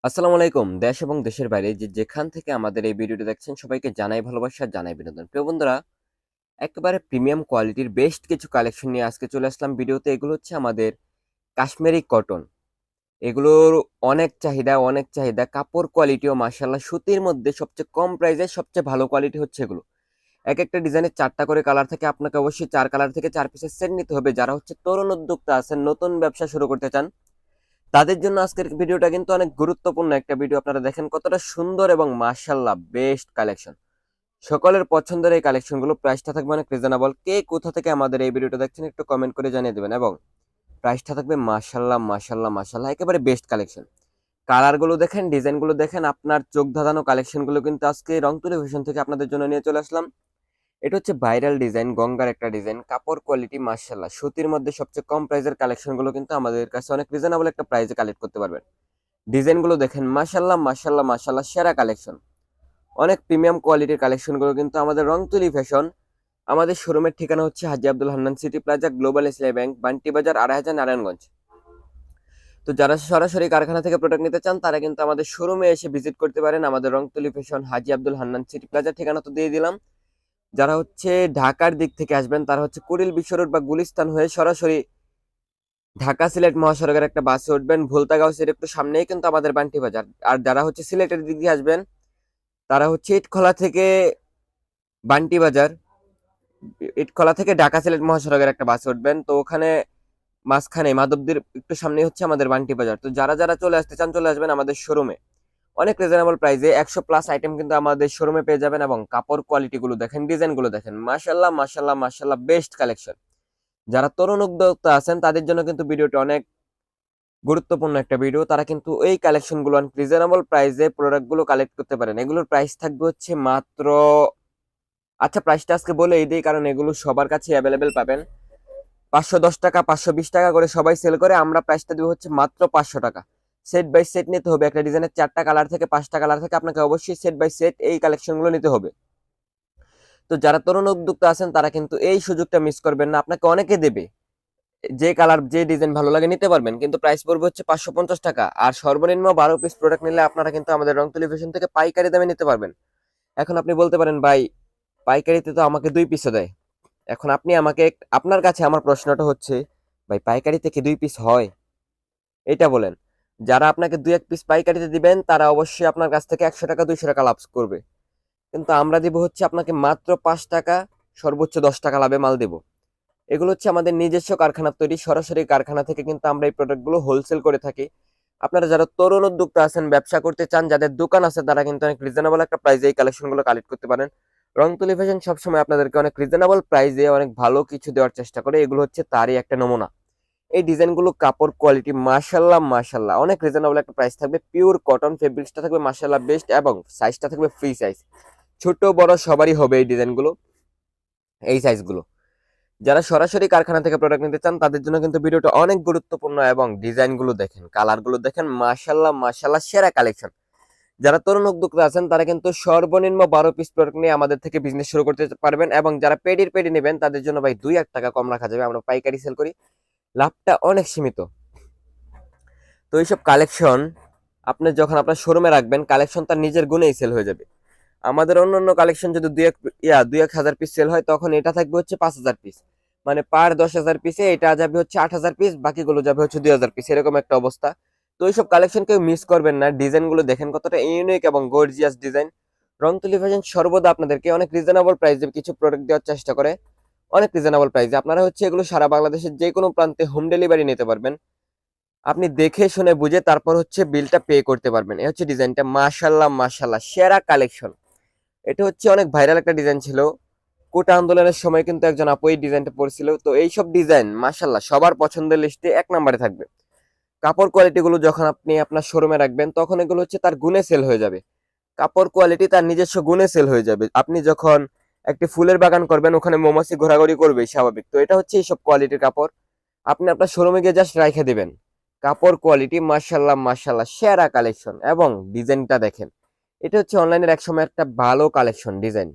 আসসালামু আলাইকুম। দেশ এবং দেশের বাইরে যেখান থেকে আমাদের এই ভিডিওটি দেখছেন সবাইকে জানাই ভালোবাসা, জানাই বিনোদন। প্রিয় বন্ধুরা, একেবারে প্রিমিয়াম কোয়ালিটির বেস্ট কিছু কালেকশন নিয়ে আজকে চলে আসলাম ভিডিওতে। এগুলো হচ্ছে আমাদের কাশ্মীরি কটন। এগুলোর অনেক চাহিদা। কাপড় কোয়ালিটিও মাশাআল্লাহ, সুতির মধ্যে সবচেয়ে কম প্রাইসে সবচেয়ে ভালো কোয়ালিটি হচ্ছে এগুলো। একেকটা ডিজাইনের ৪ টা করে কালার থাকে। আপনাকে অবশ্যই ৪ কালার থেকে ৪ পিসের সেট নিতে হবে। যারা হচ্ছে তরুণ উদ্যোক্তা আছেন, নতুন ব্যবসা শুরু করতে চান, তাদের জন্য আজকের ভিডিওটা কিন্তু অনেক গুরুত্বপূর্ণ একটা ভিডিও। আপনারা দেখেন কতটা সুন্দর এবং মাশাআল্লাহ বেস্ট কালেকশন। সকলের পছন্দের এই কালেকশনগুলো, প্রাইসটা থাকবে অনেক রিজনেবল। কে কোথা থেকে আমাদের এই ভিডিওটা দেখছেন একটু কমেন্ট করে জানিয়ে দেবেন, এবং প্রাইসটা থাকবে মাশাআল্লাহ একেবারে বেস্ট কালেকশন। কালারগুলো দেখেন, ডিজাইনগুলো দেখেন, আপনার চোখ ধাঁধানো কালেকশনগুলো কিন্তু আজকে রংতুলি ফ্যাশন থেকে আপনাদের জন্য নিয়ে চলে আসলাম। এটা হচ্ছে ভাইরাল ডিজাইন, গঙ্গার একটা ডিজাইন। কাপড় কোয়ালিটি মাশাআল্লাহ, সুতির মধ্যে সবচেয়ে কম প্রাইসের কালেকশনগুলো কিন্তু আমাদের কাছে অনেক রিজনেবল একটা প্রাইসে কালেক্ট করতে পারবেন। ডিজাইনগুলো দেখেন, মাশাআল্লাহ সেরা কালেকশন। অনেক প্রিমিয়াম কোয়ালিটির কালেকশনগুলো কিন্তু আমাদের রংতুলি ফ্যাশন। আমাদের শোরুমের ঠিকানা হচ্ছে Haji Abdul Hannan city plaza, global Islami bank, Banti Bazar, ২৫০০ Narayanganj. তো যারা সরাসরি কারখানা থেকে প্রোডাক্ট নিতে চান তারা কিন্তু আমাদের শোরুমে এসে ভিজিট করতে পারেন। আমাদের রংতুলি ফ্যাশন, হাজী আব্দুল হান্নান সিটি প্লাজা, ঠিকানা তো দিয়ে দিলাম। যারা হচ্ছে ঢাকার দিক থেকে আসবেন তারা হচ্ছে কুড়িল বিশ্ব রোড বা গুলিস্তান হয়ে সরাসরি ঢাকা সিলেট মহাসড়কের একটা বাসে উঠবেন। ভুলতা গাউসের একটু সামনেই কিন্তু আমাদের বান্টি বাজার। আর যারা হচ্ছে সিলেটের দিক দিয়ে আসবেন তারা হচ্ছে ইটখলা থেকে বান্টি বাজার, ইটখলা থেকে ঢাকা সিলেট মহাসড়কের একটা বাসে উঠবেন। তো ওখানে মাঝখানে মাধবদীর একটু সামনে হচ্ছে আমাদের বান্টি বাজার। তো যারা চলে আসতে চান চলে আসবেন আমাদের শোরুমে। অনেক রিজনেবল প্রাইসে ১০০+ আইটেম কিন্তু আমাদের শোরুমে পেয়ে যাবেন, এবং কাপড় কোয়ালিটি গুলো দেখেন, ডিজাইন গুলো দেখেন, মাশাআল্লাহ বেস্ট কালেকশন। যারা তরুণ উদ্যোক্তা আছেন তাদের জন্য কিন্তু ভিডিওটা অনেক গুরুত্বপূর্ণ একটা ভিডিও। তারা কিন্তু এই কালেকশন গুলো রিজনেবল প্রাইসে প্রোডাক্ট গুলো কালেক্ট করতে পারেন। এগুলোর প্রাইস থাকবে হচ্ছে মাত্র, আচ্ছা প্রাইসটা আজকে বলে দিই কারণ এগুলো সবার কাছে অ্যাভেলেবেল পাবেন। ৫১০ টাকা, ৫২০ টাকা করে সবাই সেল করে, আমরা প্রাইসটা দিব হচ্ছে মাত্র ৫০০ টাকা। সেট বাই সেট নিতে হবে। একটা ডিজাইনের ৪টা কালার থেকে 5টা কালার থেকে আপনাকে অবশ্যই সেট বাই সেট এই কালেকশনগুলো নিতে হবে। তো যারা তরুণ উদ্যোক্তা আছেন তারা কিন্তু এই সুযোগটা মিস করবেন না। আপনাকে অনেকে দেবে, যে কালার যে ডিজাইন ভালো লাগে নিতে পারবেন, কিন্তু প্রাইস পড়বে হচ্ছে ৫৫০ টাকা। আর সর্বনিম্ন ১২ পিস প্রোডাক্ট নিলে আপনারা কিন্তু আমাদের রংতুলি ফ্যাশন থেকে পাইকারি দামে নিতে পারবেন। এখন আপনি বলতে পারেন, ভাই পাইকারিতে তো আমাকে ২ পিসও দেয়। এখন আপনি আমাকে, আপনার কাছে আমার প্রশ্নটা হচ্ছে, ভাই পাইকারিতে কি ২ পিস হয়? এটা বলেন। যারা আপনাকে ২-১ পিস পাইকারিতে দিবেন তারা অবশ্যই আপনার কাছ থেকে ১০০ টাকা ২০০ টাকা লাভ করবে। কিন্তু আমরা দিব হচ্ছে আপনাকে মাত্র ৫ টাকা, সর্বোচ্চ ১০ টাকা লাভে মাল দেব। এগুলো হচ্ছে আমাদের নিজস্ব কারখানার তৈরি। সরাসরি কারখানা থেকে কিন্তু আমরা এই প্রোডাক্টগুলো হোলসেল করে থাকি। আপনারা যারা তরুণ উদ্যোক্তা আছেন, ব্যবসা করতে চান, যাদের দোকান আছে, তারা কিন্তু অনেক রিজনেবল একটা প্রাইসে এই কালেকশনগুলো কালেক্ট করতে পারেন। রংতুলি ফ্যাশন সবসময় আপনাদেরকে অনেক রিজনেবল প্রাইসে অনেক ভালো কিছু দেওয়ার চেষ্টা করে। এগুলো হচ্ছে তারই একটা নমুনা। এই ডিজাইনগুলো, কাপড় কোয়ালিটি মাশাআল্লাহ অনেক রিজনেবল একটা প্রাইস থাকবে। পিওর কটন, ফেব্রিক্সটা থাকবে মাশাআল্লাহ বেস্ট, এবং সাইজটা থাকবে ফ্রি সাইজ। ছোট বড় সবারই হবে এই ডিজাইনগুলো, এই সাইজগুলো। যারা সরাসরি কারখানা থেকে প্রোডাক্ট নিতে চান তাদের জন্য কিন্তু ভিডিওটা অনেক গুরুত্বপূর্ণ, এবং ডিজাইনগুলো দেখেন, কালারগুলো দেখেন, মাশাআল্লাহ সেরা কালেকশন। যারা তরুণ উদ্যোক্তা আছেন তারা কিন্তু সর্বনিম্ন ১২ পিস প্রোডাক্ট নিয়ে আমাদের থেকে বিজনেস শুরু করতে পারবেন। এবং যারা পেডি নেবেন তাদের জন্য ভাই ২-১ টাকা কম রাখা যাবে। আমরা পাইকারি সেল করি, লাভটা অনেক সীমিত। তো এইসব কালেকশন আপনি যখন আপনার শোরুমে রাখবেন, কালেকশন তার নিজের গুণেই সেল হয়ে যাবে। আমাদের অন্যান্য কালেকশন যদি দুই এক হাজার পিস সেল হয়, তখন এটা থাকবে হচ্ছে ৫০০০ পিস। মানে পার ১০,০০০ পিসে এটা যাবে হচ্ছে ৮,০০০ পিস, বাকিগুলো যাবে হচ্ছে ২,০০০ পিস, এরকম একটা অবস্থা। তো এইসব কালেকশন কেউ মিস করবেন না। ডিজাইনগুলো দেখেন কতটা ইউনিক এবং গর্জিয়াস ডিজাইন। রংতুলি ফ্যাশন সর্বদা আপনাদেরকে অনেক রিজনেবল প্রাইসে কিছু প্রোডাক্ট দেওয়ার চেষ্টা করে, অনেক রিজনেবল প্রাইসে। আপনারা হচ্ছে এগুলো সারা বাংলাদেশের যে কোনো প্রান্তে হোম ডেলিভারি নিতে পারবেন। আপনি দেখে শুনে বুঝে তারপর হচ্ছে বিলটা পে করতে পারবেন। এই হচ্ছে ডিজাইনটা, মাশাআল্লাহ সেরা কালেকশন। এটা হচ্ছে অনেক ভাইরাল একটা ডিজাইন ছিল। কোটা আন্দোলনের সময় কিন্তু একজন আপু এই ডিজাইনটা পরছিল। তো এইসব ডিজাইন মাশাআল্লাহ সবার পছন্দের লিস্টে ১ নম্বরে থাকবে। কাপড় কোয়ালিটি গুলো যখন আপনি আপনার শোরুমে রাখবেন তখন এগুলো হচ্ছে তার গুণে সেল হয়ে যাবে। কাপড় কোয়ালিটি তার নিজস্ব গুণে সেল হয়ে যাবে। আপনি যখন একটি ফুলের বাগান করবেন, ওখানে মৌমাছি ঘোরাঘুরি করবে স্বাভাবিক। তো এটা হচ্ছে এইসব কোয়ালিটির কাপড়। আপনি আপনার শোরুমে গিয়ে জাস্ট রাইখে দিবেন। কাপড় কোয়ালিটি মাশাআল্লাহ সেরা কালেকশন, এবং ডিজাইনটা দেখেন। এটা হচ্ছে অনলাইনের একসময় একটা ভালো কালেকশন ডিজাইন।